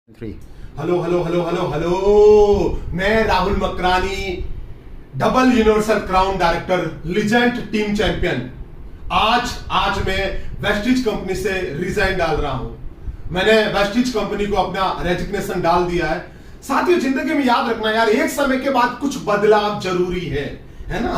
3 hello hello hello hello hello, मैं Rahul Makrani, double universal crown director, legend team champion. आज मैं Vestige company से resign डाल रहा हूं। मैंने वेस्टिज कंपनी को अपना रेजिग्नेशन डाल दिया है। साथियों, जिंदगी में याद रखना यार, एक समय के बाद कुछ बदलाव जरूरी है ना।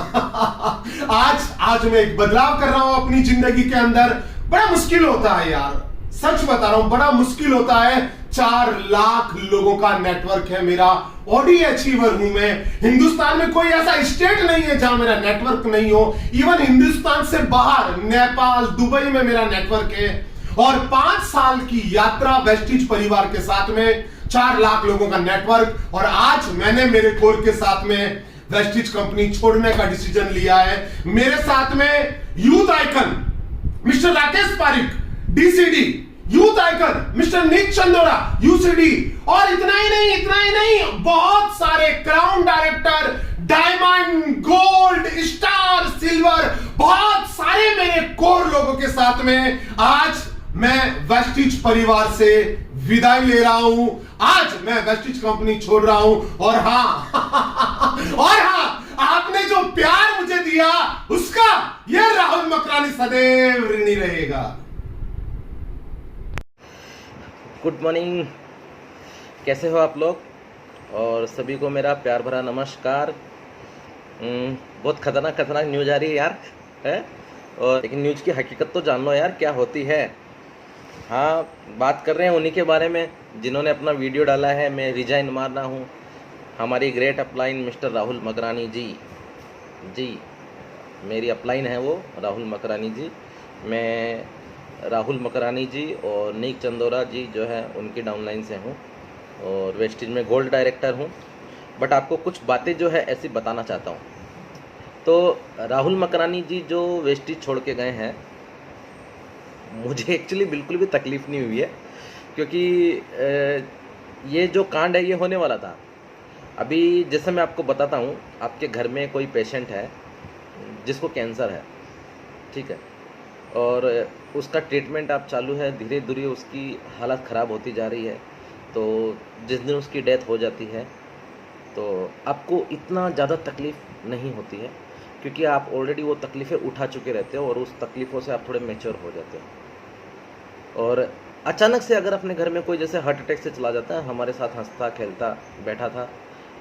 आज मैं एक बदलाव कर रहा हूं अपनी जिंदगी के अंदर। बड़ा मुश्किल होता है यार, सच बता रहा हूं, बड़ा मुश्किल होता है। 4 लाख लोगों का नेटवर्क है मेरा, ऑडी अचीवर हूं मैं। हिंदुस्तान में कोई ऐसा स्टेट नहीं है जहां मेरा नेटवर्क नहीं हो। इवन हिंदुस्तान से बाहर नेपाल, दुबई में मेरा नेटवर्क है। और 5 साल की यात्रा वेस्टिज परिवार के साथ में, 4 लाख लोगों का नेटवर्क। और आज मैंने मेरे कोर के साथ में वेस्टिज कंपनी छोड़ने का डिसीजन लिया है। मेरे साथ में youth icon mister Rakesh Pareek, DCD, youth icon mister Nik Chandora, UCD, और इतना ही नहीं, बहुत सारे crown director, diamond, gold, star, silver, बहुत सारे मेरे कोर लोगों के साथ में आज मैं वेस्टिज परिवार से विदाई ले रहा हूं। आज मैं वेस्टिज कंपनी छोड़ रहा हूं। और हाँ, आपने जो प्यार मुझे दिया उसका यह राहुल मकरानी सदैव ऋणी रहेगा। गुड मॉर्निंग, कैसे हो आप लोग? और सभी को मेरा प्यार भरा नमस्कार। बहुत खतरनाक न्यूज़ आ रही है यार, है? और लेकिन न्यूज़ की हकीकत तो जान लो यार, क्या होती है। हाँ, बात कर रहे हैं उन्हीं के बारे में जिन्होंने अपना वीडियो डाला है, मैं रिजाइन मार रहा हूँ। हमारी great upline mister Rahul Makrani ji, मेरी अपलाइन है वो, राहुल मकरानी जी। मैं राहुल मकरानी जी और नीक चंदोरा जी जो है उनकी डाउनलाइन से हूँ और वेस्टिज में गोल्ड डायरेक्टर हूँ। बट आपको कुछ बातें जो है ऐसी बताना चाहता हूँ। तो राहुल मकरानी जी जो वेस्टिज छोड़ के गए हैं, मुझे एक्चुअली बिल्कुल भी तकलीफ़ नहीं हुई है, क्योंकि ये जो कांड है ये होने वाला था। अभी जैसे मैं आपको बताता हूँ, आपके घर में कोई पेशेंट है जिसको कैंसर है, ठीक है, और उसका ट्रीटमेंट आप चालू है, धीरे धीरे उसकी हालत ख़राब होती जा रही है। तो जिस दिन उसकी डेथ हो जाती है तो आपको इतना ज़्यादा तकलीफ़ नहीं होती है, क्योंकि आप ऑलरेडी वो तकलीफ़ें उठा चुके रहते हो और उस तकलीफ़ों से आप थोड़े मैच्योर हो जाते हो। और अचानक से अगर अपने घर में कोई जैसे हार्ट अटैक से चला जाता है, हमारे साथ हंसता खेलता बैठा था,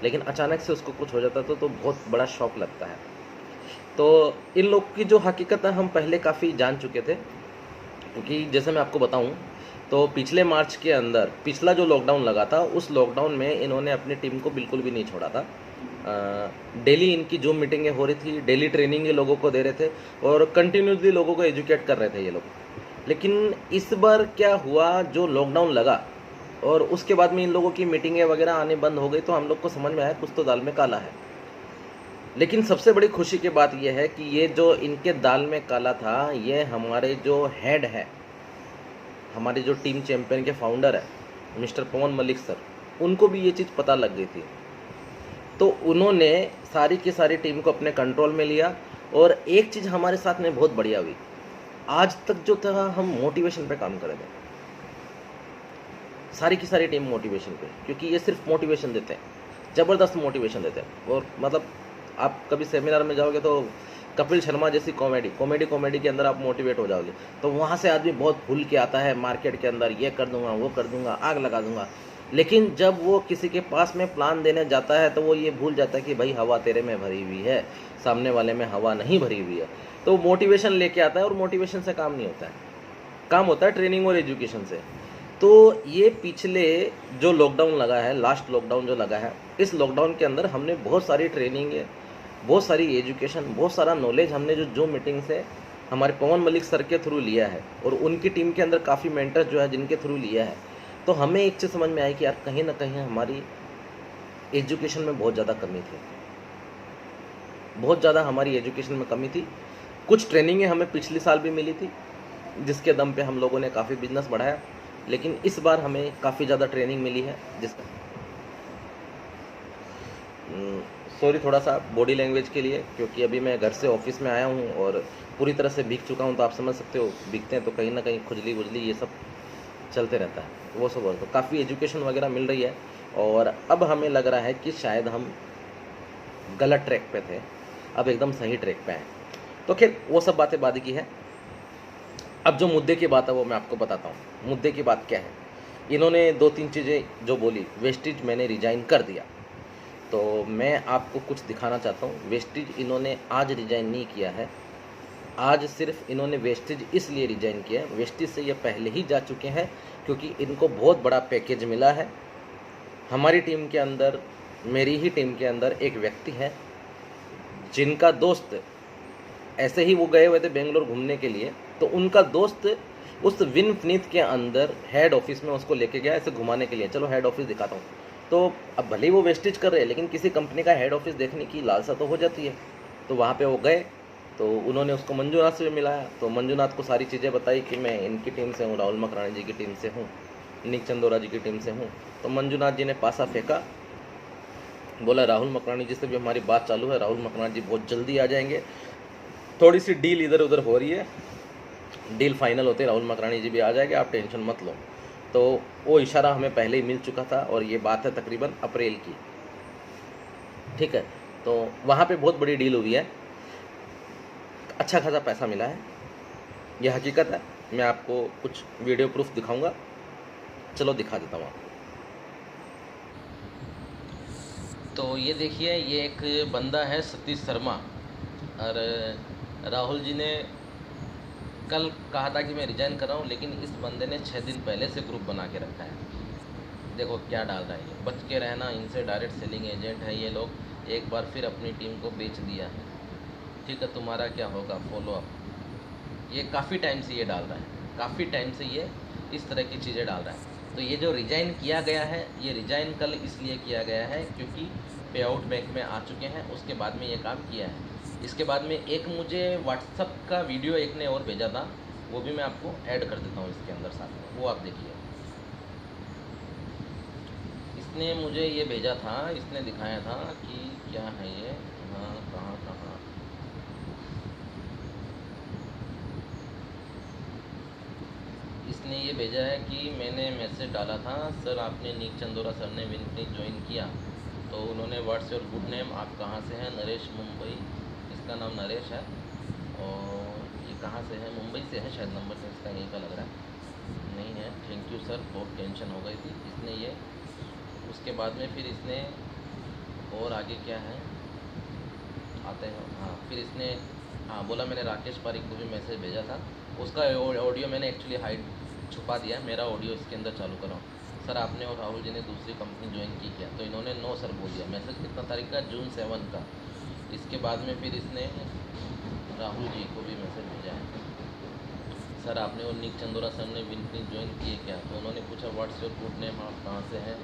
लेकिन अचानक से उसको कुछ हो जाता था तो बहुत बड़ा शौक लगता है। तो इन लोग की जो हकीकत है हम पहले काफ़ी जान चुके थे, क्योंकि जैसे मैं आपको बताऊं तो पिछले मार्च के अंदर पिछला जो लॉकडाउन लगा था, उस लॉकडाउन में इन्होंने अपनी टीम को बिल्कुल भी नहीं छोड़ा था। डेली इनकी जूम मीटिंगें हो रही थी, डेली ट्रेनिंग ये लोगों को दे रहे थे और कंटिन्यूसली लोगों को एजुकेट कर रहे थे ये लोग। लेकिन इस बार क्या हुआ, जो लॉकडाउन लगा और उसके बाद में इन लोगों की मीटिंगें वगैरह आने बंद हो गई, तो हम लोग को समझ में आया कुछ तो दाल में काला है। लेकिन सबसे बड़ी खुशी की बात यह है कि ये जो इनके दाल में काला था, ये हमारे जो हेड है, हमारे जो टीम चैंपियन के फाउंडर है मिस्टर पवन मलिक सर, उनको भी ये चीज़ पता लग गई थी। तो उन्होंने सारी की सारी टीम को अपने कंट्रोल में लिया। और एक चीज़ हमारे साथ में बहुत बढ़िया हुई, आज तक जो था हम मोटिवेशन पे काम कर रहे थे, सारी की सारी टीम मोटिवेशन पे, क्योंकि ये सिर्फ मोटिवेशन देते हैं, ज़बरदस्त मोटिवेशन देते हैं। और मतलब आप कभी सेमिनार में जाओगे तो कपिल शर्मा जैसी कॉमेडी के अंदर आप मोटिवेट हो जाओगे। तो वहाँ से आदमी बहुत भूल के आता है मार्केट के अंदर, ये कर दूंगा, वो कर दूंगा, आग लगा दूंगा। लेकिन जब वो किसी के पास में प्लान देने जाता है तो वो ये भूल जाता है कि भाई हवा तेरे में भरी हुई है, सामने वाले में हवा नहीं भरी हुई है। तो मोटिवेशन लेके आता है और मोटिवेशन से काम नहीं होता है, काम होता है ट्रेनिंग और एजुकेशन से। तो ये पिछले जो लॉकडाउन लगा है, लास्ट लॉकडाउन जो लगा है, इस लॉकडाउन के अंदर हमने बहुत सारी ट्रेनिंग है, बहुत सारी एजुकेशन, बहुत सारा नॉलेज हमने जो जूम मीटिंग से हमारे पवन मलिक सर के थ्रू लिया है और उनकी टीम के अंदर काफ़ी मेंटर्स जो है जिनके थ्रू लिया है। तो हमें एक चीज़ समझ में आई कि यार कहीं ना कहीं हमारी एजुकेशन में बहुत ज़्यादा कमी थी, बहुत ज़्यादा हमारी एजुकेशन में कमी थी। कुछ ट्रेनिंगें हमें पिछले साल भी मिली थी जिसके दम पे हम लोगों ने काफ़ी बिजनेस बढ़ाया, लेकिन इस बार हमें काफ़ी ज़्यादा ट्रेनिंग मिली है जिसका सॉरी थोड़ा सा बॉडी लैंग्वेज के लिए, क्योंकि अभी मैं घर से ऑफिस में आया हूँ और पूरी तरह से भीग चुका हूँ। तो आप समझ सकते हो, भीगते हैं तो कहीं ना कहीं खुजली वुजली ये सब चलते रहता है, वो सब। तो काफ़ी एजुकेशन वगैरह मिल रही है और अब हमें लग रहा है कि शायद हम गलत ट्रैक पे थे, अब एकदम सही ट्रैक पे हैं। तो खैर वो सब बातें बाद की है। अब जो मुद्दे की बात है वो मैं आपको बताता हूँ। मुद्दे की बात क्या है, इन्होंने 2-3 चीज़ें जो बोली, वेस्टेज मैंने रिजाइन कर दिया, तो मैं आपको कुछ दिखाना चाहता हूँ। वेस्टेज इन्होंने आज रिजाइन नहीं किया है, आज सिर्फ इन्होंने वेस्टेज इसलिए रिजाइन किया है, वेस्टेज से ये पहले ही जा चुके हैं क्योंकि इनको बहुत बड़ा पैकेज मिला है। हमारी टीम के अंदर, मेरी ही टीम के अंदर एक व्यक्ति है जिनका दोस्त, ऐसे ही वो गए हुए थे बेंगलोर घूमने के लिए, तो उनका दोस्त उस विनफनीत के अंदर हेड ऑफिस में उसको लेके गया ऐसे घुमाने के लिए। चलो हेड ऑफिस दिखाता हूँ। तो अब भले ही वो वेस्टेज कर रहे हैं लेकिन किसी कंपनी का हेड ऑफिस देखने की लालसा तो हो जाती है। तो वहाँ पे वो गए तो उन्होंने उसको मंजूनाथ से भी मिलाया, तो मंजूनाथ को सारी चीज़ें बताई कि मैं इनकी टीम से हूँ, राहुल मकरानी जी की टीम से हूँ, निक चंदोरा जी की टीम से हूँ। तो मंजूनाथ जी ने पासा फेंका, बोला राहुल मकरानी जी से भी हमारी बात चालू है, राहुल मकरानी जी बहुत जल्दी आ जाएंगे, थोड़ी सी डील इधर उधर हो रही है, डील फाइनल होते राहुल मकरानी जी भी आ जाएंगे, आप टेंशन मत लो। तो वो इशारा हमें पहले ही मिल चुका था और ये बात है तकरीबन अप्रैल की, ठीक है। तो वहाँ पे बहुत बड़ी डील हुई है, अच्छा खासा पैसा मिला है, यह हकीकत है। मैं आपको कुछ वीडियो प्रूफ दिखाऊंगा, चलो दिखा देता हूँ आपको। तो ये देखिए, ये एक बंदा है सतीश शर्मा, और राहुल जी ने कल कहा था कि मैं रिजाइन कर रहा हूँ, लेकिन इस बंदे ने 6 दिन पहले से ग्रुप बना के रखा है। देखो क्या डाल रहा है ये, बच के रहना, इनसे डायरेक्ट सेलिंग एजेंट है ये लोग, एक बार फिर अपनी टीम को बेच दिया है, ठीक है, तुम्हारा क्या होगा, फॉलो अप। ये काफ़ी टाइम से ये डाल रहा है, काफ़ी टाइम से ये इस तरह की चीज़ें डाल रहा है। तो ये जो रिजाइन किया गया है, ये रिजाइन कल इसलिए किया गया है क्योंकि पे आउट बैंक में आ चुके हैं, उसके बाद में ये काम किया है। इसके बाद में एक मुझे व्हाट्सअप का वीडियो एक ने और भेजा था, वो भी मैं आपको ऐड कर देता हूँ इसके अंदर साथ में, वो आप देखिए। इसने मुझे ये भेजा था, इसने दिखाया था कि क्या है ये, हाँ कहाँ, इसने ये भेजा है कि मैंने मैसेज डाला था, सर आपने निक चंदोरा सर ने विनफनीत ज्वाइन किया, तो उन्होंने व्हाट्स योर गुड नेम, आप कहाँ से हैं, नरेश मुंबई, इसका नाम नरेश है, और ये कहाँ से है, मुंबई से है शायद, नंबर से इसका यहीं का लग रहा है, नहीं है, थैंक यू सर, बहुत टेंशन हो गई थी। इसने ये, उसके बाद में फिर इसने और आगे क्या है आते हैं, हाँ फिर इसने हाँ बोला मैंने राकेश पारिक को भी मैसेज भेजा था, उसका ऑडियो मैंने एक्चुअली हाइड छुपा दिया, मेरा ऑडियो इसके अंदर चालू कराओ। सर आपने और राहुल जी ने दूसरी कंपनी ज्वाइन की क्या, तो इन्होंने नो सर बोल दिया। मैसेज कितना तारीख का, जून 7 का। इसके बाद में फिर इसने राहुल जी को भी मैसेज भेजा है, सर आपने और निक चंदोरा सर ने विनफनीत ज्वाइन किए क्या, तो उन्होंने पूछा व्हाट्स योर गुड नेम, आप कहाँ से हैं,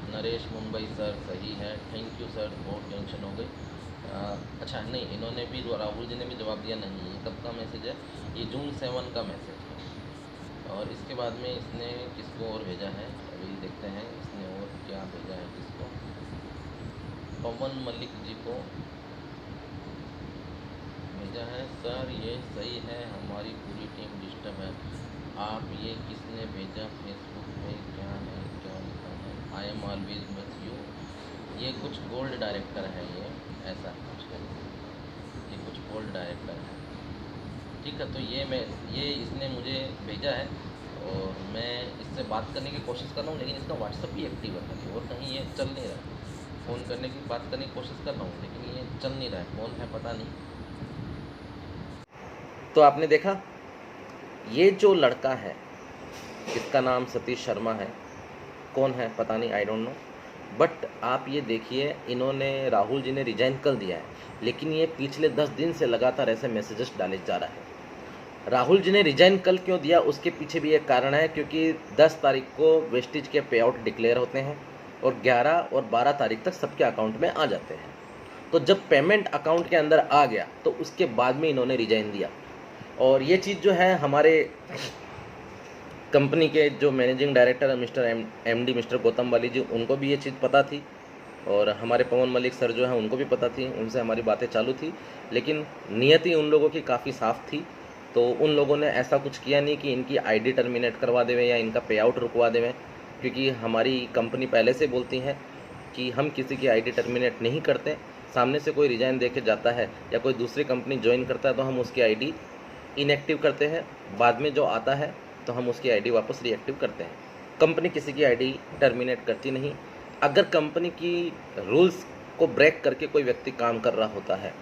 नरेश मुंबई सर, सही है, थैंक यू सर, बहुत टेंशन हो गई। अच्छा नहीं, इन्होंने भी, राहुल जी ने भी जवाब दिया नहीं, ये कब का मैसेज है, ये जून 7 का मैसेज है। और इसके बाद में इसने किसको और भेजा है, अभी देखते हैं इसने और क्या भेजा है, किसको, पवन मलिक जी को भेजा है, सर ये सही है, हमारी पूरी टीम डिस्टर्ब है, आप ये किसने भेजा, फेसबुक पे क्या है, क्या लिखा है, I am always with you, ये कुछ गोल्ड डायरेक्टर है, ये ऐसा कुछ है, ये कुछ गोल्ड डायरेक्टर है, ठीक है। तो ये इसने मुझे भेजा है और मैं इससे बात करने की कोशिश कर रहा हूँ, लेकिन इसका व्हाट्सअप भी एक्टिव है खाली, और कहीं ये चल नहीं रहा है। फ़ोन करने की बात करने की कोशिश कर रहा हूँ लेकिन ये चल नहीं रहा है, कौन है पता नहीं। तो आपने देखा, ये जो लड़का है इसका नाम सतीश शर्मा है, कौन है पता नहीं, आई डोंट नो, बट आप ये देखिए, इन्होंने, राहुल जी ने रिजाइन कर दिया है, लेकिन ये पिछले 10 दिन से लगातार ऐसे मैसेजेस डाले जा रहा है। राहुल जी ने रिजाइन कल क्यों दिया, उसके पीछे भी एक कारण है, क्योंकि 10 तारीख को वेस्टेज के पे आउट डिक्लेयर होते हैं और 11 और 12 तारीख तक सबके अकाउंट में आ जाते हैं। तो जब पेमेंट अकाउंट के अंदर आ गया तो उसके बाद में इन्होंने रिजाइन दिया। और ये चीज़ जो है, हमारे कंपनी के जो मैनेजिंग डायरेक्टर है मिस्टर एमडी मिस्टर गौतम वाली जी, उनको भी ये चीज़ पता थी, और हमारे पवन मलिक सर जो हैं उनको भी पता थी, उनसे हमारी बातें चालू थी, लेकिन नियति उन लोगों की काफ़ी साफ़ थी तो उन लोगों ने ऐसा कुछ किया नहीं कि इनकी आईडी टर्मिनेट करवा देवें या इनका पे आउट रुकवा देवें, क्योंकि हमारी कंपनी पहले से बोलती है कि हम किसी की आईडी टर्मिनेट नहीं करते। सामने से कोई रिजाइन दे के जाता है या कोई दूसरी कंपनी ज्वाइन करता है तो हम उसकी आईडी इनएक्टिव करते हैं, बाद में जो आता है तो हम उसकी आईडी वापस रीएक्टिव करते हैं। कंपनी किसी की आईडी टर्मिनेट करती नहीं। अगर कंपनी की रूल्स को ब्रेक करके कोई व्यक्ति काम कर रहा होता है,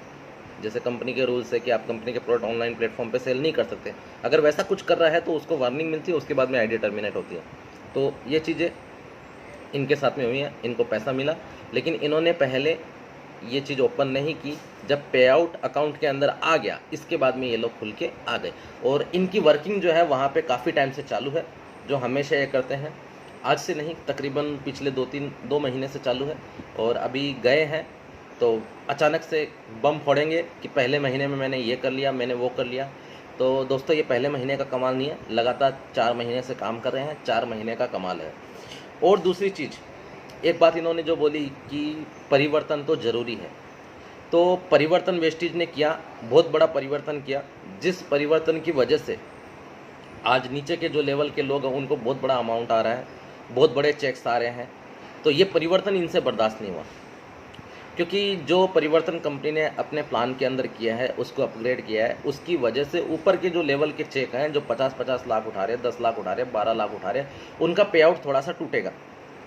जैसे कंपनी के रूल्स है कि आप कंपनी के प्रोडक्ट ऑनलाइन प्लेटफॉर्म पे सेल नहीं कर सकते, अगर वैसा कुछ कर रहा है तो उसको वार्निंग मिलती है, उसके बाद में आईडी टर्मिनेट होती है। तो ये चीज़ें इनके साथ में हुई हैं, इनको पैसा मिला, लेकिन इन्होंने पहले ये चीज़ ओपन नहीं की। जब पे आउट अकाउंट के अंदर आ गया, इसके बाद में ये लोग खुल के आ गए। और इनकी वर्किंग जो है वहाँ पे काफ़ी टाइम से चालू है, जो हमेशा ये करते हैं, आज से नहीं, तकरीबन पिछले 2 महीने से चालू है। और अभी गए हैं तो अचानक से बम फोड़ेंगे कि पहले महीने में मैंने ये कर लिया, मैंने वो कर लिया। तो दोस्तों, ये पहले महीने का कमाल नहीं है, लगातार 4 महीने से काम कर रहे हैं, 4 महीने का कमाल है। और दूसरी चीज़, एक बात इन्होंने जो बोली कि परिवर्तन तो ज़रूरी है, तो परिवर्तन वेस्टीज ने किया, बहुत बड़ा परिवर्तन किया, जिस परिवर्तन की वजह से आज नीचे के जो लेवल के लोग हैं उनको बहुत बड़ा अमाउंट आ रहा है, बहुत बड़े चेक्स आ रहे हैं। तो ये परिवर्तन इनसे बर्दाश्त नहीं हुआ, क्योंकि जो परिवर्तन कंपनी ने अपने प्लान के अंदर किया है, उसको अपग्रेड किया है, उसकी वजह से ऊपर के जो लेवल के चेक हैं, जो 50-50 लाख उठा रहे, 10 लाख उठा रहे, 12 लाख उठा रहे, उनका पे आउट थोड़ा सा टूटेगा,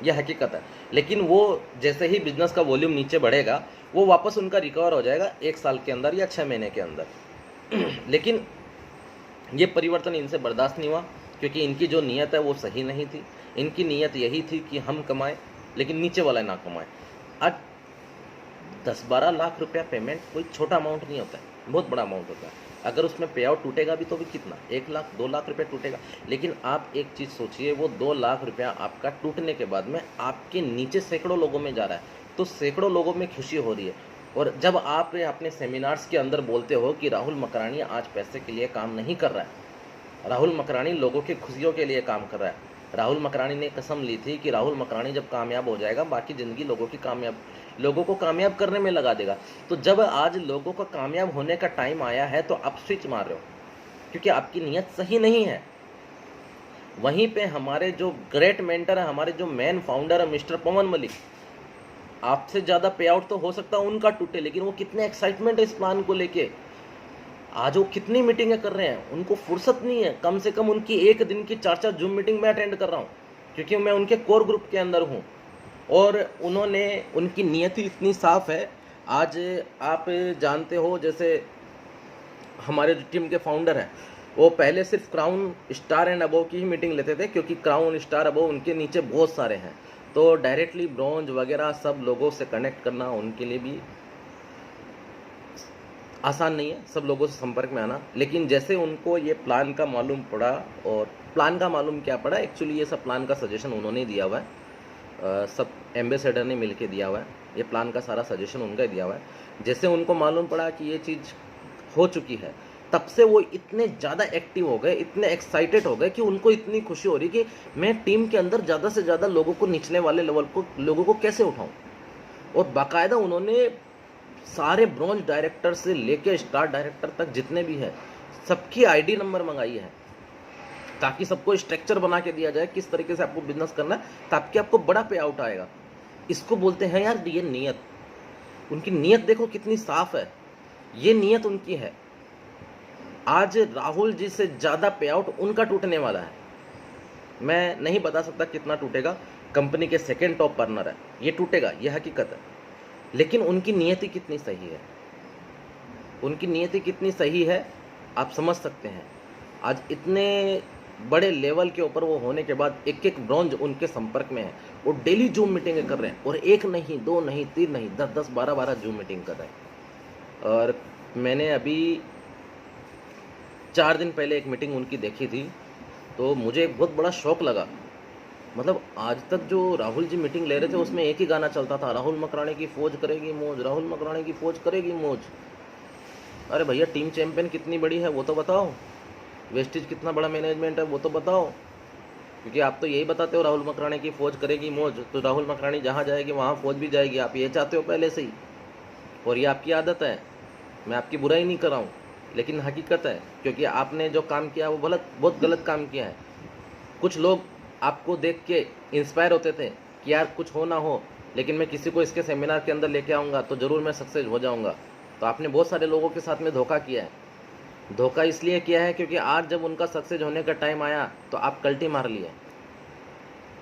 यह हकीकत है। लेकिन वो जैसे ही बिजनेस का वॉल्यूम नीचे बढ़ेगा, वो वापस उनका रिकवर हो जाएगा 1 साल के अंदर या 6 महीने के अंदर। लेकिन ये परिवर्तन इनसे बर्दाश्त नहीं हुआ, क्योंकि इनकी जो नीयत है वो सही नहीं थी। इनकी नीयत यही थी कि हम कमाएं, लेकिन नीचे वाला ना कमाएं। आज 10-12 लाख रुपया पेमेंट कोई छोटा अमाउंट नहीं होता है, बहुत बड़ा अमाउंट होता है। अगर उसमें पे आउट टूटेगा भी तो भी कितना, 1 लाख 2 लाख रुपये टूटेगा। लेकिन आप एक चीज़ सोचिए, वो 2 लाख रुपया आपका टूटने के बाद में आपके नीचे सैकड़ों लोगों में जा रहा है, तो सैकड़ों लोगों में खुशी हो रही है। और जब आप अपने सेमिनार्स के अंदर बोलते हो कि राहुल मकरानी आज पैसे के लिए काम नहीं कर रहा है, राहुल मकरानी लोगों की खुशियों के लिए काम कर रहा है। राहुल मकरानी ने कसम ली थी कि राहुल मकरानी जब कामयाब हो जाएगा, बाकी ज़िंदगी लोगों को कामयाब करने में लगा देगा। तो जब आज लोगों का कामयाब होने का टाइम आया है तो आप स्विच मार रहे हो, क्योंकि आपकी नीयत सही नहीं है। वहीं पे हमारे जो ग्रेट मेंटर है, हमारे जो मेन फाउंडर है मिस्टर पवन मलिक, आपसे ज़्यादा पे आउट तो हो सकता है उनका टूटे, लेकिन वो कितने एक्साइटमेंट है इस प्लान को लेके। आज वो कितनी मीटिंगें कर रहे हैं, उनको फुर्सत नहीं है। कम से कम उनकी 1 दिन की 4-4 जूम मीटिंग में अटेंड कर रहा हूँ, क्योंकि मैं उनके कोर ग्रुप के अंदर हूँ। और उनकी नीयत ही इतनी साफ़ है। आज आप जानते हो, जैसे हमारे जो टीम के फाउंडर हैं, वो पहले सिर्फ क्राउन स्टार एंड अबव की ही मीटिंग लेते थे, क्योंकि क्राउन स्टार अबव उनके नीचे बहुत सारे हैं, तो डायरेक्टली ब्रॉन्ज वगैरह सब लोगों से कनेक्ट करना उनके लिए भी आसान नहीं है, सब लोगों से संपर्क में आना। लेकिन जैसे उनको ये प्लान का मालूम पड़ा, और प्लान का मालूम क्या पड़ा, एक्चुअली ये सब प्लान का सजेशन उन्होंने दिया हुआ है, सब एम्बेसडर ने मिलके दिया हुआ है, ये प्लान का सारा सजेशन उनका ही दिया हुआ है। जैसे उनको मालूम पड़ा कि ये चीज़ हो चुकी है, तब से वो इतने ज़्यादा एक्टिव हो गए, इतने एक्साइटेड हो गए कि उनको इतनी खुशी हो रही कि मैं टीम के अंदर ज़्यादा से ज़्यादा लोगों को, निचले वाले लेवल को लोगों को कैसे उठाऊँ। और बाकायदा उन्होंने सारे ब्रॉन्ज डायरेक्टर से लेके स्टार डायरेक्टर तक जितने भी हैं, सबकी आईडी नंबर मंगाई है, ताकि सबको स्ट्रक्चर बना के दिया जाए किस तरीके से आपको बिजनेस करना है, ताकि आपको बड़ा पे आउट आएगा। इसको बोलते हैं यार ये नीयत। उनकी नीयत देखो कितनी साफ है, ये नीयत उनकी है। आज राहुल जी से ज़्यादा पे आउट उनका टूटने वाला है। मैं नहीं बता सकता कितना टूटेगा, कंपनी के सेकेंड टॉप अर्नर है, ये टूटेगा, ये हकीकत है। लेकिन उनकी नीयति कितनी सही है, उनकी नीयति कितनी सही है आप समझ सकते हैं। आज इतने बड़े लेवल के ऊपर वो होने के बाद एक एक ब्रॉन्ज उनके संपर्क में है, वो डेली जूम मीटिंगें कर रहे हैं, और 1 नहीं 2 नहीं 3 नहीं 10-10 12-12 जूम मीटिंग कर रहे हैं। और मैंने अभी 4 दिन पहले एक मीटिंग उनकी देखी थी, तो मुझे एक बहुत बड़ा शौक लगा। मतलब आज तक जो राहुल जी मीटिंग ले रहे थे उसमें एक ही गाना चलता था, राहुल मकरानी की फौज करेगी मौज, राहुल मकरानी की फौज करेगी मौज। अरे भैया, टीम चैंपियन कितनी बड़ी है वो तो बताओ, वेस्टेज कितना बड़ा मैनेजमेंट है वो तो बताओ। क्योंकि आप तो यही बताते हो राहुल मकरानी की फौज करेगी मौज, तो राहुल मकरानी जहाँ जाएगी वहाँ फौज भी जाएगी, आप ये चाहते हो पहले से ही, और ये आपकी आदत है। मैं आपकी बुराई नहीं कर रहा हूँ, लेकिन हकीकत है, क्योंकि आपने जो काम किया वो बहुत गलत काम किया है। कुछ लोग आपको देख के इंस्पायर होते थे कि यार कुछ हो ना हो, लेकिन मैं किसी को इसके सेमिनार के अंदर लेके आऊँगा तो ज़रूर मैं सक्सेस हो जाऊँगा। तो आपने बहुत सारे लोगों के साथ में धोखा किया है। धोखा इसलिए किया है क्योंकि आज जब उनका सक्सेस होने का टाइम आया तो आप कल्टी मार लिए।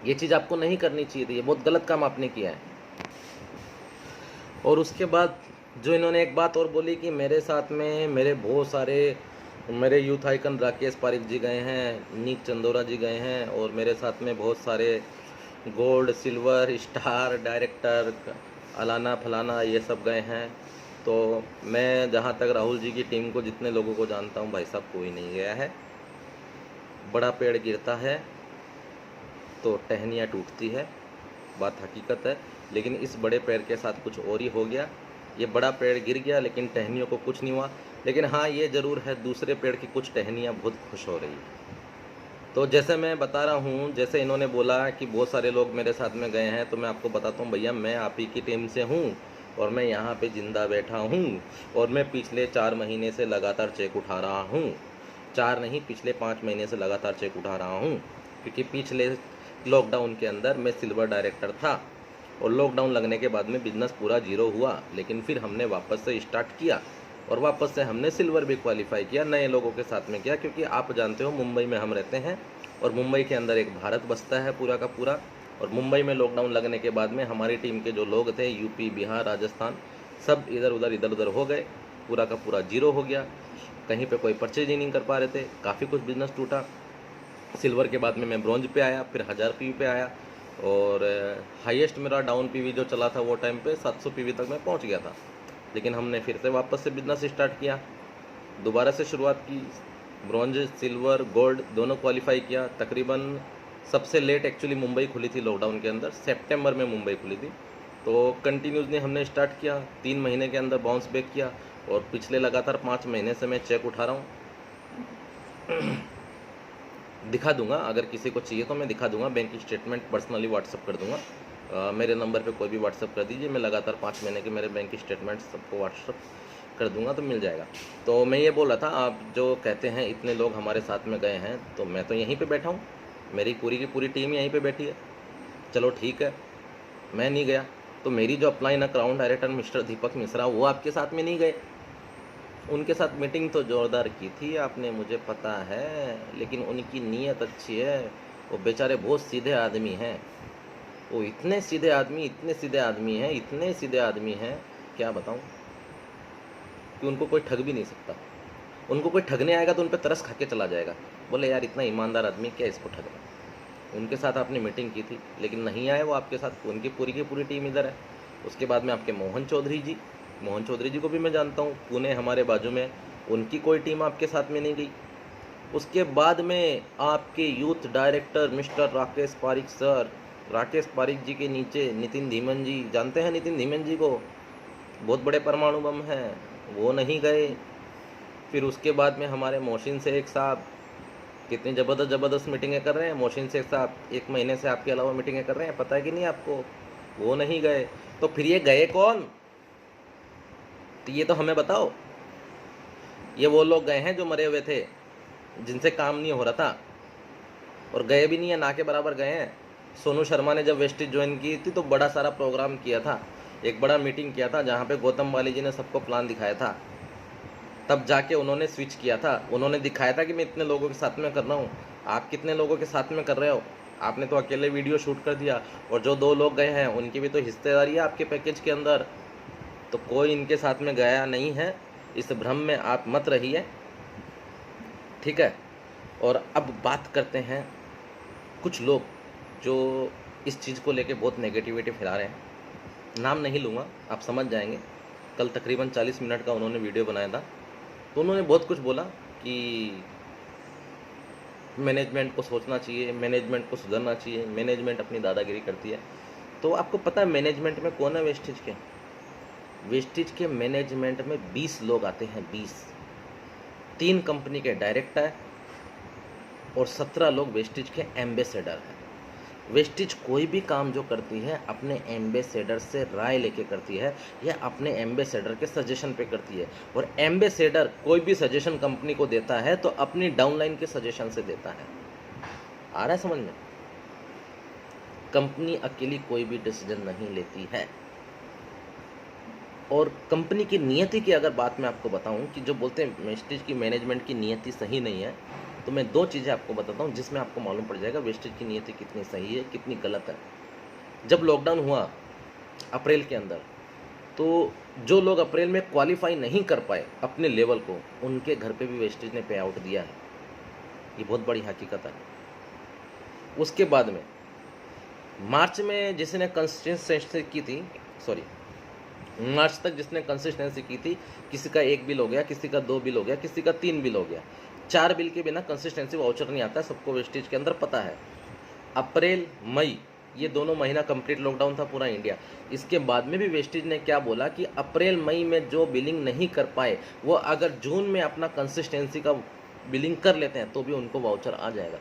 ये चीज़ आपको नहीं करनी चाहिए थी, ये बहुत गलत काम आपने किया है। और उसके बाद जो इन्होंने एक बात और बोली कि मेरे साथ में मेरे यूथ आइकन राकेश पारिक जी गए हैं, नीक चंदोरा जी गए हैं, और मेरे साथ में बहुत सारे गोल्ड सिल्वर स्टार डायरेक्टर अलाना फलाना ये सब गए हैं। तो मैं जहाँ तक राहुल जी की टीम को जितने लोगों को जानता हूँ, भाई साहब कोई नहीं गया है। बड़ा पेड़ गिरता है तो टहनियाँ टूटती है, बात हकीकत है। लेकिन इस बड़े पेड़ के साथ कुछ और ही हो गया। ये बड़ा पेड़ गिर गया लेकिन टहनियों को कुछ नहीं हुआ। लेकिन हाँ, ये ज़रूर है, दूसरे पेड़ की कुछ टहनियाँ बहुत खुश हो रही है। तो जैसे मैं बता रहा हूँ, जैसे इन्होंने बोला कि बहुत सारे लोग मेरे साथ में गए हैं, तो मैं आपको बताता हूँ भैया, मैं आप ही की टीम से हूँ और मैं यहाँ पे ज़िंदा बैठा हूँ। और मैं पिछले 4 महीने से लगातार चेक उठा रहा हूँ। 4 नहीं, पिछले 5 महीने से लगातार चेक उठा रहा हूँ, क्योंकि पिछले लॉकडाउन के अंदर मैं सिल्वर डायरेक्टर था और लॉकडाउन लगने के बाद में बिजनेस पूरा जीरो हुआ। लेकिन फिर हमने वापस से स्टार्ट किया और वापस से हमने सिल्वर भी क्वालिफाई किया, नए लोगों के साथ में किया। क्योंकि आप जानते हो मुंबई में हम रहते हैं और मुंबई के अंदर एक भारत बसता है पूरा का पूरा। और मुंबई में लॉकडाउन लगने के बाद में हमारी टीम के जो लोग थे, यूपी बिहार राजस्थान, सब इधर उधर हो गए, पूरा का पूरा जीरो हो गया। कहीं पे कोई परचेज ही नहीं कर पा रहे थे, काफ़ी कुछ बिजनेस टूटा। सिल्वर के बाद में मैं ब्रॉन्ज पे आया, फिर 1000 पीवी पे आया, और हाईएस्ट मेरा डाउन पीवी जो चला था वो टाइम पे 700 पीवी तक मैं पहुंच गया था। लेकिन हमने फिर से वापस से बिजनेस स्टार्ट किया, दोबारा से शुरुआत की, ब्रॉन्ज सिल्वर गोल्ड दोनों क्वालिफाई किया। तकरीबन सबसे लेट एक्चुअली मुंबई खुली थी लॉकडाउन के अंदर, सितंबर में मुंबई खुली थी। तो कंटिन्यूसली हमने स्टार्ट किया, 3 महीने के अंदर बाउंस बैक किया, और पिछले लगातार 5 महीने से मैं चेक उठा रहा हूँ। दिखा दूंगा, अगर किसी को चाहिए तो मैं दिखा दूंगा, बैंक की स्टेटमेंट पर्सनली व्हाट्सअप कर दूंगा। मेरे नंबर पे कोई भी व्हाट्सअप कर दीजिए, मैं लगातार 5 महीने के मेरे बैंक की स्टेटमेंट सबको व्हाट्सअप कर दूंगा तो मिल जाएगा। तो मैं ये बोल रहा था, आप जो कहते हैं इतने लोग हमारे साथ में गए हैं, तो मैं तो यहीं पे बैठा हूँ, मेरी पूरी की पूरी टीम यहीं पे बैठी है। चलो ठीक है, मैं नहीं गया तो मेरी जो अपलाइन अकाउंट डायरेक्टर मिस्टर दीपक मिश्रा, वो आपके साथ में नहीं गए। उनके साथ मीटिंग तो ज़ोरदार की थी आपने, मुझे पता है, लेकिन उनकी नीयत अच्छी है। वो बेचारे बहुत सीधे आदमी हैं, वो इतने सीधे आदमी हैं, क्या बताऊं, कि उनको कोई ठग भी नहीं सकता। उनको कोई ठगने आएगा तो उन पर तरस खा के चला जाएगा, बोले यार इतना ईमानदार आदमी क्या इसको ठगना। उनके साथ आपने मीटिंग की थी लेकिन नहीं आए वो आपके साथ, उनकी पूरी की पूरी टीम इधर है। उसके बाद में आपके मोहन चौधरी जी को भी मैं जानता हूँ, पुणे हमारे बाजू में, उनकी कोई टीम आपके साथ में नहीं गई। उसके बाद में आपके youth director mister Rakesh Pareek sir, Rakesh Pareek ji के नीचे नितिन धीमन जी, जानते हैं नितिन धीमन जी को, बहुत बड़े परमाणु बम हैं, वो नहीं गए। फिर उसके बाद में हमारे मोहसिन शेख साहब कितनी ज़बरदस्त मीटिंगें कर रहे हैं। मोहसिन शेख साहब 1 महीने से आपके अलावा मीटिंगें कर रहे हैं, पता है कि नहीं आपको, वो नहीं गए। तो फिर ये गए कौन, तो ये तो हमें बताओ। ये वो लोग गए हैं जो मरे हुए थे, जिनसे काम नहीं हो रहा था, और गए भी नहीं है, ना के बराबर गए हैं। सोनू शर्मा ने जब वेस्टेज ज्वाइन की थी तो बड़ा सारा प्रोग्राम किया था, एक बड़ा मीटिंग किया था जहाँ पे गौतम वाली जी ने सबको प्लान दिखाया था, तब जाके उन्होंने स्विच किया था। उन्होंने दिखाया था कि मैं इतने लोगों के साथ में कर रहा हूँ, आप कितने लोगों के साथ में कर रहे हो, आपने तो अकेले वीडियो शूट कर दिया। और जो 2 लोग गए हैं उनकी भी तो हिस्सेदारी है आपके पैकेज के अंदर, तो कोई इनके साथ में गया नहीं है, इस भ्रम में आप मत रहिए, ठीक है। और अब बात करते हैं कुछ लोग जो इस चीज़ को लेके बहुत नेगेटिविटी फैला रहे हैं, नाम नहीं लूँगा, आप समझ जाएंगे। कल तकरीबन 40 मिनट का उन्होंने वीडियो बनाया था, तो उन्होंने बहुत कुछ बोला कि मैनेजमेंट को सोचना चाहिए, मैनेजमेंट को सुधरना चाहिए, मैनेजमेंट अपनी दादागिरी करती है। तो आपको पता है मैनेजमेंट में कौन है वेस्टेज के? वेस्टेज के मैनेजमेंट में 20 लोग आते हैं, 20, 3 कंपनी के डायरेक्टर और 17 लोग वेस्टेज के एम्बेसडर हैं। वेस्टिज कोई भी काम जो करती है अपने एम्बेसडर से राय लेके करती है या अपने एम्बेसडर के सजेशन पे करती है। और एम्बेसडर कोई भी सजेशन कंपनी को देता है तो अपनी डाउनलाइन के सजेशन से देता है। आ रहा है समझ में? कंपनी अकेली कोई भी डिसीजन नहीं लेती है। और कंपनी की नियति की अगर बात मैं आपको बताऊं कि जो बोलते हैं वेस्टिज की मैनेजमेंट की नियति सही नहीं है, तो मैं 2 चीज़ें आपको बताता हूं जिसमें आपको मालूम पड़ जाएगा वेस्टिज की नियति कितनी सही है कितनी गलत है। जब लॉकडाउन हुआ अप्रैल के अंदर, तो जो लोग अप्रैल में क्वालिफाई नहीं कर पाए अपने लेवल को, उनके घर पे भी वेस्टिज ने पे आउट दिया है। ये बहुत बड़ी हकीकत है। उसके बाद में मार्च में जिसने कंसिस्टेंसी की थी, मार्च तक जिसने कंसिस्टेंसी की थी, किसी का 1 बिल हो गया, किसी का 2 बिल हो गया, किसी का 3 बिल हो गया। 4 बिल के बिना कंसिस्टेंसी वाउचर नहीं आता है, सबको वेस्टिज के अंदर पता है। अप्रैल मई ये दोनों महीना कंप्लीट लॉकडाउन था पूरा इंडिया। इसके बाद में भी वेस्टिज ने क्या बोला कि अप्रैल मई में जो बिलिंग नहीं कर पाए वो अगर जून में अपना कंसिस्टेंसी का बिलिंग कर लेते हैं तो भी उनको वाउचर आ जाएगा।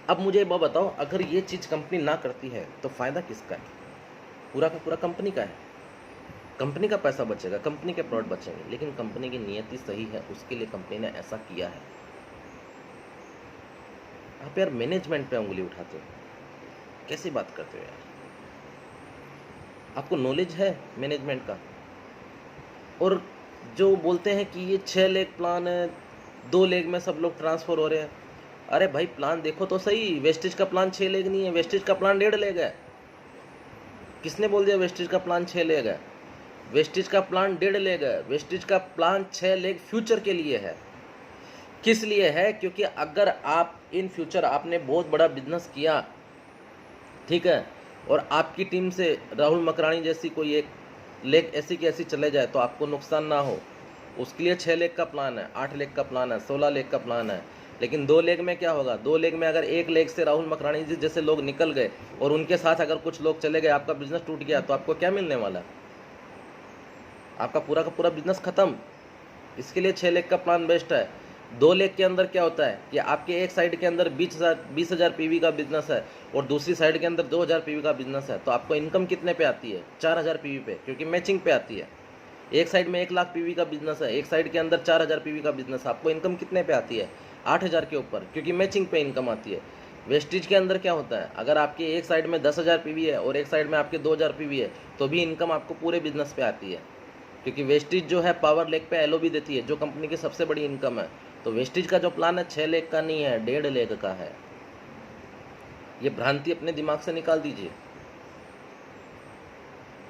अब मुझे ये बताओ, अगर ये चीज़ कंपनी ना करती है तो फ़ायदा किसका है? पूरा का पूरा कंपनी का है। कंपनी का पैसा बचेगा, कंपनी के प्रोडक्ट बचेंगे, लेकिन कंपनी की नियति सही है, उसके लिए कंपनी ने ऐसा किया है। आप यार मैनेजमेंट पे उंगली उठाते हो, कैसी बात करते हो यार? आपको नॉलेज है मैनेजमेंट का? और जो बोलते हैं कि ये 6 लेग प्लान है, 2 लेग में सब लोग ट्रांसफ़र हो रहे हैं। अरे भाई प्लान देखो तो सही, वेस्टिज का प्लान 6 लेग नहीं है, वेस्टिज का प्लान 1.5 लेग है। किसने बोल दिया वेस्टिज का प्लान 6 लेग है? वेस्टिज का प्लान 1.5 लेग है। वेस्टिज का प्लान 6 लेग फ्यूचर के लिए है। किस लिए है? क्योंकि अगर आप इन फ्यूचर आपने बहुत बड़ा बिजनेस किया, ठीक है, और आपकी टीम से राहुल मकरानी जैसी कोई एक लेग ऐसी की ऐसी चले जाए तो आपको नुकसान ना हो, उसके लिए 6 लेग का प्लान है, 8 लेग का प्लान है, 16 लेग का प्लान है। लेकिन 2 लेग में क्या होगा? 2 लेग में अगर 1 लेग से राहुल मकरानी जी जैसे लोग निकल गए और उनके साथ अगर कुछ लोग चले गए, आपका बिजनेस टूट गया, तो आपको क्या मिलने वाला है? आपका पूरा का पूरा बिजनेस खत्म। इसके लिए 6 लेग का प्लान बेस्ट है। 2 लेग के अंदर क्या होता है कि आपके एक साइड के अंदर 20,000 पीवी का बिजनेस है और दूसरी साइड के अंदर 2,000 पीवी का बिजनेस है, तो आपको इनकम कितने पे आती है? 4,000 पीवी पे, क्योंकि मैचिंग पे आती है। एक साइड में 1 लाख पीवी का बिजनेस है, एक साइड के अंदर 4,000 पीवी का बिजनेस है, आपको इनकम कितने पे आती है? 8,000 के ऊपर, क्योंकि मैचिंग पे इनकम आती है। वेस्टिज के अंदर क्या होता है? अगर आपके एक साइड में 10,000 पीवी है और एक साइड में आपके 2,000 पीवी है, तो भी इनकम आपको पूरे बिजनेस पे आती है। क्योंकि वेस्टिज जो है पावर लेग पे एलओबी देती है, जो कंपनी की सबसे बड़ी इनकम है। तो वेस्टिज का जो प्लान है 6 लेग का नहीं है, 1.5 लेग का है। ये भ्रांति अपने दिमाग से निकाल दीजिए।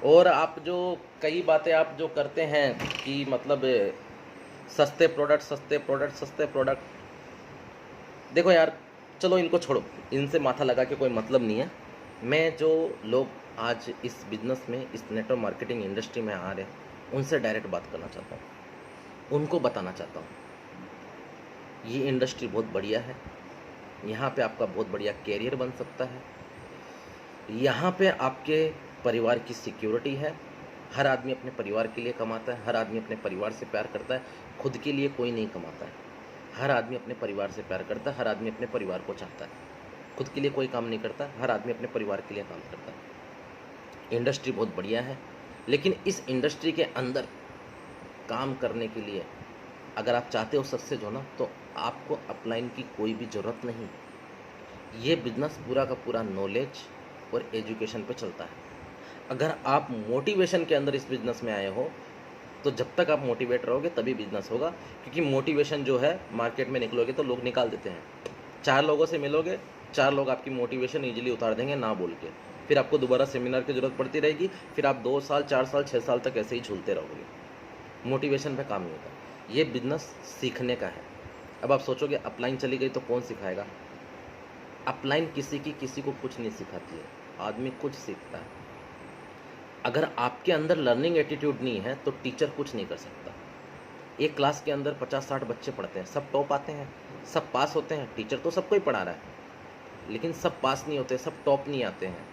और आप जो कई बातें आप जो करते हैं कि मतलब सस्ते प्रोडक्ट, देखो यार, चलो इनको छोड़ो, इनसे माथा लगा के कोई मतलब नहीं है। मैं जो लोग आज इस बिज़नेस में, इस नेटवर्क मार्केटिंग इंडस्ट्री में आ रहे हैं, उनसे डायरेक्ट बात करना चाहता हूँ, उनको बताना चाहता हूँ ये इंडस्ट्री बहुत बढ़िया है, यहाँ पे आपका बहुत बढ़िया कैरियर बन सकता है, यहाँ पे आपके परिवार की सिक्योरिटी है। हर आदमी अपने परिवार के लिए कमाता है, हर आदमी अपने परिवार से प्यार करता है, खुद के लिए कोई नहीं कमाता है। हर आदमी अपने परिवार से प्यार करता है, हर आदमी अपने परिवार को चाहता है, खुद के लिए कोई काम नहीं करता, हर आदमी अपने परिवार के लिए काम करता है। इंडस्ट्री बहुत बढ़िया है, लेकिन इस इंडस्ट्री के अंदर काम करने के लिए अगर आप चाहते हो सक्सेस होना, तो आपको अपलाइन की कोई भी ज़रूरत नहीं। ये बिजनेस पूरा का पूरा नॉलेज और एजुकेशन पे चलता है। अगर आप मोटिवेशन के अंदर इस बिज़नेस में आए हो, तो जब तक आप मोटिवेट रहोगे तभी बिजनेस होगा। क्योंकि मोटिवेशन जो है, मार्केट में निकलोगे तो लोग निकाल देते हैं। 4 लोगों से मिलोगे, 4 लोग आपकी मोटिवेशन ईजिली उतार देंगे ना बोल के। फिर आपको दोबारा सेमिनार की ज़रूरत पड़ती रहेगी, फिर आप 2 साल 4 साल 6 साल तक ऐसे ही झूलते रहोगे। मोटिवेशन पे काम नहीं होता। ये बिजनेस सीखने का है। अब आप सोचोगे अपलाइन चली गई तो कौन सिखाएगा? अपलाइन किसी को कुछ नहीं सिखाती है, आदमी कुछ सीखता है। अगर आपके अंदर लर्निंग एटीट्यूड नहीं है तो टीचर कुछ नहीं कर सकता। एक क्लास के अंदर 50-60 बच्चे पढ़ते हैं, सब टॉप आते हैं, सब पास होते हैं। टीचर तो सबको ही पढ़ा रहा है, लेकिन सब पास नहीं होते, सब टॉप नहीं आते हैं।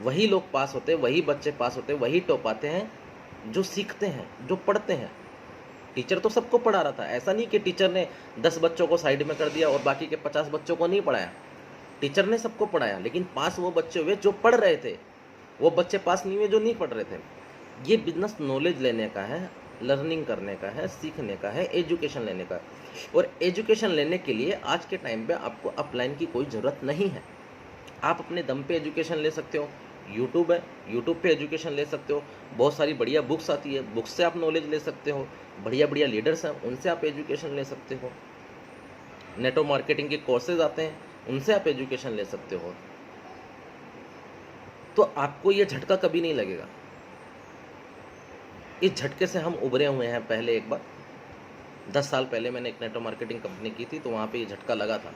वही लोग पास होते हैं, वही बच्चे पास होते हैं, वही टॉप आते हैं जो सीखते हैं, जो पढ़ते हैं। टीचर तो सबको पढ़ा रहा था। ऐसा नहीं कि टीचर ने 10 बच्चों को साइड में कर दिया और बाकी के 50 बच्चों को नहीं पढ़ाया। टीचर ने सबको पढ़ाया, लेकिन पास वो बच्चे हुए जो पढ़ रहे थे, वो बच्चे पास नहीं हुए जो नहीं पढ़ रहे थे। ये बिजनेस नॉलेज लेने का है, लर्निंग करने का है, सीखने का है, एजुकेशन लेने का है। और एजुकेशन लेने के लिए आज के टाइम पे आपको अपलाइन की कोई ज़रूरत नहीं है। आप अपने दम पे एजुकेशन ले सकते हो। यूट्यूब है, यूट्यूब पे एजुकेशन ले सकते हो। बहुत सारी बढ़िया बुक्स आती है, बुक्स से आप नॉलेज ले सकते हो। बढ़िया बढ़िया लीडर्स हैं, उनसे आप एजुकेशन ले सकते हो। नेटवर्क मार्केटिंग के कोर्सेज आते हैं, उनसे आप एजुकेशन ले सकते हो। तो आपको ये झटका कभी नहीं लगेगा। इस झटके से हम उभरे हुए हैं। पहले एक बार 10 साल पहले मैंने एक नेटवर्क मार्केटिंग कंपनी की थी, तो वहाँ पे ये झटका लगा था।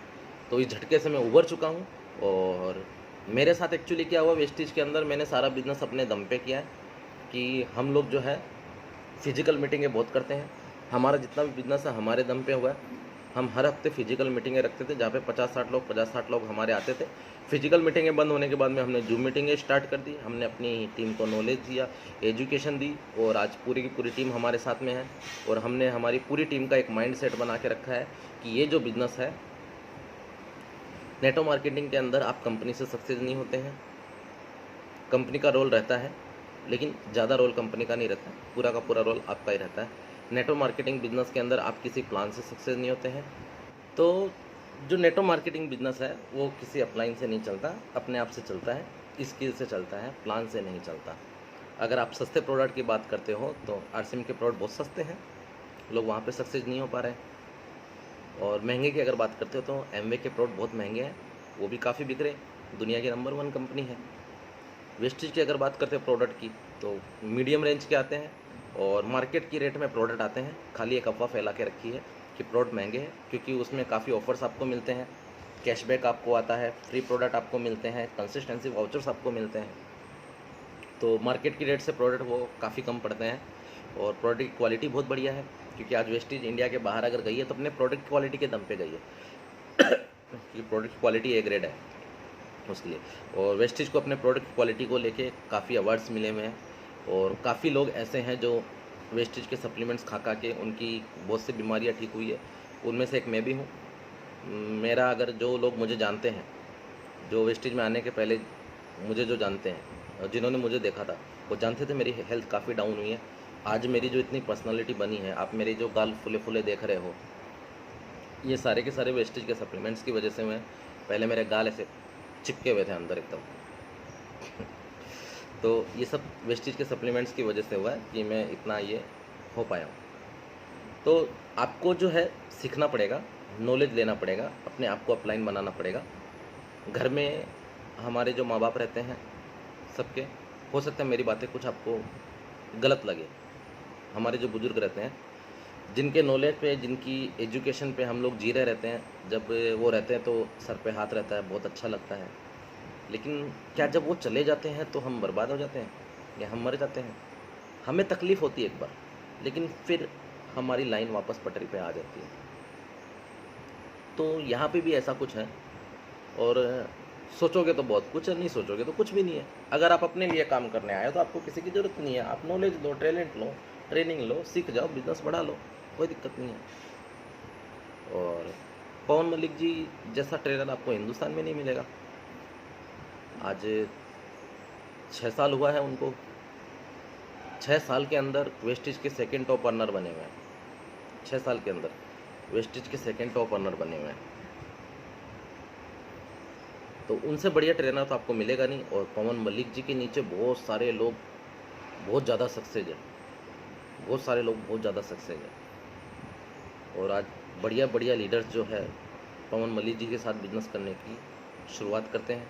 तो इस झटके से मैं उभर चुका हूँ। और मेरे साथ एक्चुअली क्या हुआ, वेस्टेज के अंदर मैंने सारा बिजनेस अपने दम पे किया है कि हम लोग जो है फिजिकल मीटिंगें बहुत करते हैं। हमारा जितना भी बिजनेस है हमारे दम पे हुआ है। हम हर हफ्ते फिजिकल मीटिंगें रखते थे, जहाँ पे 50-60 लोग हमारे आते थे। फिजिकल मीटिंगें बंद होने के बाद में हमने जूम मीटिंगें स्टार्ट कर दी। हमने अपनी टीम को नॉलेज दिया, एजुकेशन दी, और आज पूरी की पूरी टीम हमारे साथ में है। और हमने हमारी पूरी टीम का एक माइंड सेट बना के रखा है कि ये जो बिज़नेस है, नेटवर्क मार्केटिंग के अंदर आप कंपनी से सक्सेस नहीं होते हैं। कंपनी का रोल रहता है, लेकिन ज़्यादा रोल कंपनी का नहीं रहता, पूरा का पूरा रोल आपका ही रहता है। नेटवर्क मार्केटिंग बिजनेस के अंदर आप किसी प्लान से सक्सेस नहीं होते हैं। तो जो नेटवर्क मार्केटिंग बिजनेस है वो किसी अपलाइन से नहीं चलता, अपने आप से चलता है, स्किल से चलता है, प्लान से नहीं चलता। अगर आप सस्ते प्रोडक्ट की बात करते हो तो आरसीएम के प्रोडक्ट बहुत सस्ते हैं, लोग वहाँ पे सक्सेस नहीं हो पा रहे हैं। और महंगे की अगर बात करते हो तो एमवे के प्रोडक्ट बहुत महंगे हैं, वो भी काफ़ी बिक रहे, दुनिया की नंबर 1 कंपनी है। वेस्टेज की अगर बात करते हैं प्रोडक्ट की, तो मीडियम रेंज के आते हैं और मार्केट की रेट में प्रोडक्ट आते हैं। खाली एक अफवाह फैला के रखी है कि प्रोडक्ट महंगे हैं, क्योंकि उसमें काफ़ी ऑफर्स आपको मिलते हैं, कैशबैक आपको आता है, फ्री प्रोडक्ट आपको मिलते हैं, कंसिस्टेंसी वाउचर्स आपको मिलते हैं। तो मार्केट की रेट से प्रोडक्ट वो काफ़ी कम पड़ते हैं। और प्रोडक्ट की क्वालिटी बहुत बढ़िया है, क्योंकि आज वेस्टेज इंडिया के बाहर अगर गई है तो अपने प्रोडक्ट क्वालिटी के दम पे गई है, क्योंकि प्रोडक्ट क्वालिटी ए ग्रेड है उसके लिए। और वेस्टेज को अपने प्रोडक्ट क्वालिटी को लेके काफ़ी अवार्ड्स मिले हुए हैं। और काफ़ी लोग ऐसे हैं जो वेस्टेज के सप्लीमेंट्स खा खा के उनकी बहुत सी बीमारियां ठीक हुई है, उनमें से एक मैं भी हूँ। मेरा अगर जो लोग मुझे जानते हैं, जो वेस्टेज में आने के पहले मुझे जो जानते हैं और जिन्होंने मुझे देखा था, वो जानते थे मेरी हेल्थ काफ़ी डाउन हुई है। आज मेरी जो इतनी पर्सनालिटी बनी है, आप मेरे जो गाल फुले फुले देख रहे हो, ये सारे के सारे वेस्टेज के सप्लीमेंट्स की वजह से मैं, पहले मेरे गाल ऐसे चिपके हुए थे अंदर एकदम तो ये सब वेस्टेज के सप्लीमेंट्स की वजह से हुआ है कि मैं इतना ये हो पाया हूँ। तो आपको जो है सीखना पड़ेगा, नॉलेज लेना पड़ेगा, अपने आप को अपलाइन बनाना पड़ेगा। घर में हमारे जो माँ बाप रहते हैं सबके, हो सकता है मेरी बातें कुछ आपको गलत लगे। हमारे जो बुज़ुर्ग रहते हैं, जिनके नॉलेज पे, जिनकी एजुकेशन पे हम लोग जी रहे रहते हैं, जब वो रहते हैं तो सर पे हाथ रहता है, बहुत अच्छा लगता है। लेकिन क्या जब वो चले जाते हैं तो हम बर्बाद हो जाते हैं या हम मर जाते हैं? हमें तकलीफ़ होती है एक बार, लेकिन फिर हमारी लाइन वापस पटरी पे आ जाती है। तो यहाँ पे भी ऐसा कुछ है। और सोचोगे तो बहुत कुछ है, नहीं सोचोगे तो कुछ भी नहीं है। अगर आप अपने लिए काम करने आए हो तो आपको किसी की ज़रूरत नहीं है। आप नॉलेज लो, टैलेंट लो, ट्रेनिंग लो, सीख जाओ, बिजनेस बढ़ा लो, कोई दिक्कत नहीं है। और पवन मलिक जी जैसा ट्रेनर आपको हिंदुस्तान में नहीं मिलेगा। आज 6 साल हुआ है उनको, 6 साल के अंदर वेस्टेज के सेकंड टॉप अर्नर बने हुए हैं। 6 साल के अंदर वेस्टेज के सेकंड टॉप अर्नर बने हुए हैं। तो उनसे बढ़िया ट्रेनर तो आपको मिलेगा नहीं। और पवन मलिक जी के नीचे बहुत सारे लोग बहुत ज़्यादा सक्सेस है, बहुत सारे लोग बहुत ज़्यादा सक्सेस है। और आज बढ़िया बढ़िया लीडर्स जो है पवन मलिक जी के साथ बिजनेस करने की शुरुआत करते हैं,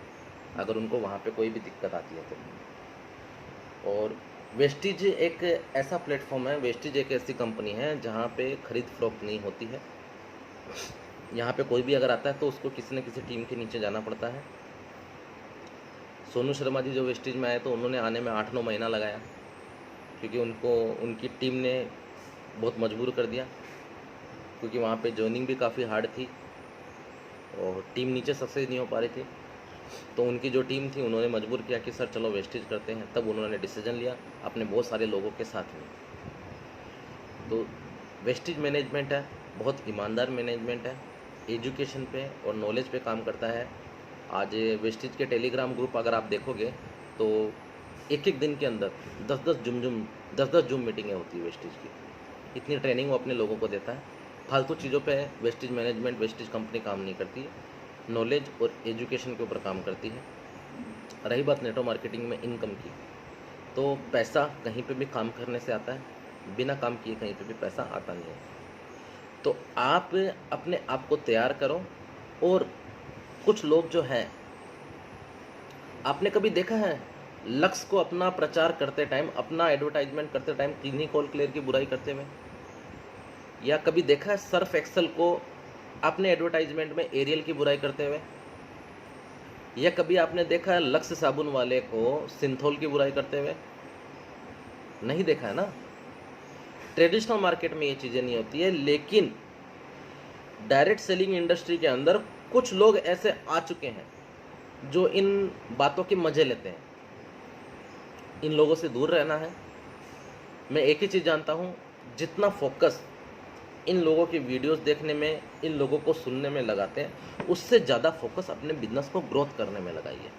अगर उनको वहाँ पे कोई भी दिक्कत आती है तो। और वेस्टेज एक ऐसा प्लेटफॉर्म है, वेस्टेज एक ऐसी कंपनी है जहाँ पे खरीद फरोख्त नहीं होती है। यहाँ पे कोई भी अगर आता है तो उसको किसी न किसी टीम के नीचे जाना पड़ता है। सोनू शर्मा जी जो वेस्टेज में आए तो उन्होंने आने में 8-9 महीना लगाया, क्योंकि उनको उनकी टीम ने बहुत मजबूर कर दिया, क्योंकि वहाँ पे जॉइनिंग भी काफ़ी हार्ड थी और टीम नीचे सक्सेस नहीं हो पा रही थी। तो उनकी जो टीम थी उन्होंने मजबूर किया कि सर चलो वेस्टेज करते हैं। तब उन्होंने डिसीजन लिया अपने बहुत सारे लोगों के साथ में। तो वेस्टेज मैनेजमेंट है, बहुत ईमानदार मैनेजमेंट है, एजुकेशन पे और नॉलेज पे काम करता है। आज वेस्टिज के टेलीग्राम ग्रुप अगर आप देखोगे तो एक एक दिन के अंदर 10-10 जूम मीटिंगें होती है वेस्टिज की। इतनी ट्रेनिंग वो अपने लोगों को देता है। फालतू चीज़ों पे वेस्टिज मैनेजमेंट, वेस्टिज कंपनी काम नहीं करती है, नॉलेज और एजुकेशन के ऊपर काम करती है। रही बात नेटवर्क मार्केटिंग में इनकम की, तो पैसा कहीं पे भी काम करने से आता है, बिना काम किए कहीं पे भी पैसा आता नहीं है। तो आप अपने आप को तैयार करो। और कुछ लोग जो हैं, आपने कभी देखा है लक्स को अपना प्रचार करते टाइम, अपना एडवर्टाइजमेंट करते टाइम क्लिनिक ऑल क्लियर की बुराई करते हुए? या कभी देखा है सर्फ एक्सेल को अपने एडवर्टाइजमेंट में एरियल की बुराई करते हुए? या कभी आपने देखा है लक्स साबुन वाले को सिंथोल की बुराई करते हुए? नहीं देखा है ना। ट्रेडिशनल मार्केट में ये चीज़ें नहीं होती है, लेकिन डायरेक्ट सेलिंग इंडस्ट्री के अंदर कुछ लोग ऐसे आ चुके हैं जो इन बातों के मजे लेते हैं। इन लोगों से दूर रहना है। मैं एक ही चीज़ जानता हूँ, जितना फोकस इन लोगों की वीडियोस देखने में, इन लोगों को सुनने में लगाते हैं, उससे ज़्यादा फोकस अपने बिजनेस को ग्रोथ करने में लगाइए।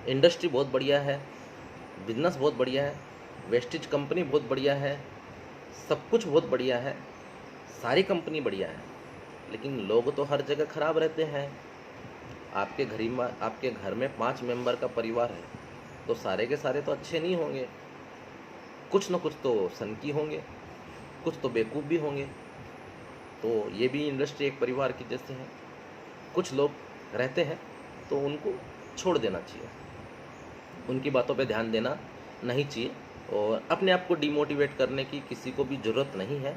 इंडस्ट्री बहुत बढ़िया है, बिजनेस बहुत बढ़िया है, वेस्टिज कंपनी बहुत बढ़िया है, सब कुछ बहुत बढ़िया है, सारी कंपनी बढ़िया है, लेकिन लोग तो हर जगह ख़राब रहते हैं। आपके घर में 5 मेंबर का परिवार है, तो सारे के सारे तो अच्छे नहीं होंगे। कुछ न कुछ तो सनकी होंगे, कुछ तो बेवकूफ़ भी होंगे। तो ये भी इंडस्ट्री एक परिवार की जैसे है। कुछ लोग रहते हैं तो उनको छोड़ देना चाहिए, उनकी बातों पे ध्यान देना नहीं चाहिए, और अपने आप को डिमोटिवेट करने की किसी को भी ज़रूरत नहीं है।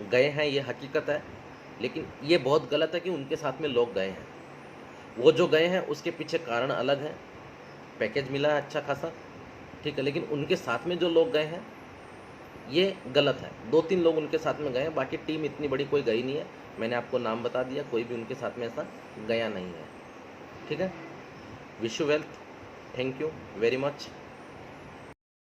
गए हैं ये हकीकत है, लेकिन ये बहुत गलत है कि उनके साथ में लोग गए हैं। वो जो गए हैं उसके पीछे कारण अलग है, पैकेज मिला है अच्छा खासा, ठीक है, लेकिन उनके साथ में जो लोग गए हैं ये गलत है। 2-3 लोग उनके साथ में गए हैं, बाकी टीम इतनी बड़ी कोई गई नहीं है। मैंने आपको नाम बता दिया, कोई भी उनके साथ में ऐसा गया नहीं है, ठीक है। Wish you wealth, thank you very much.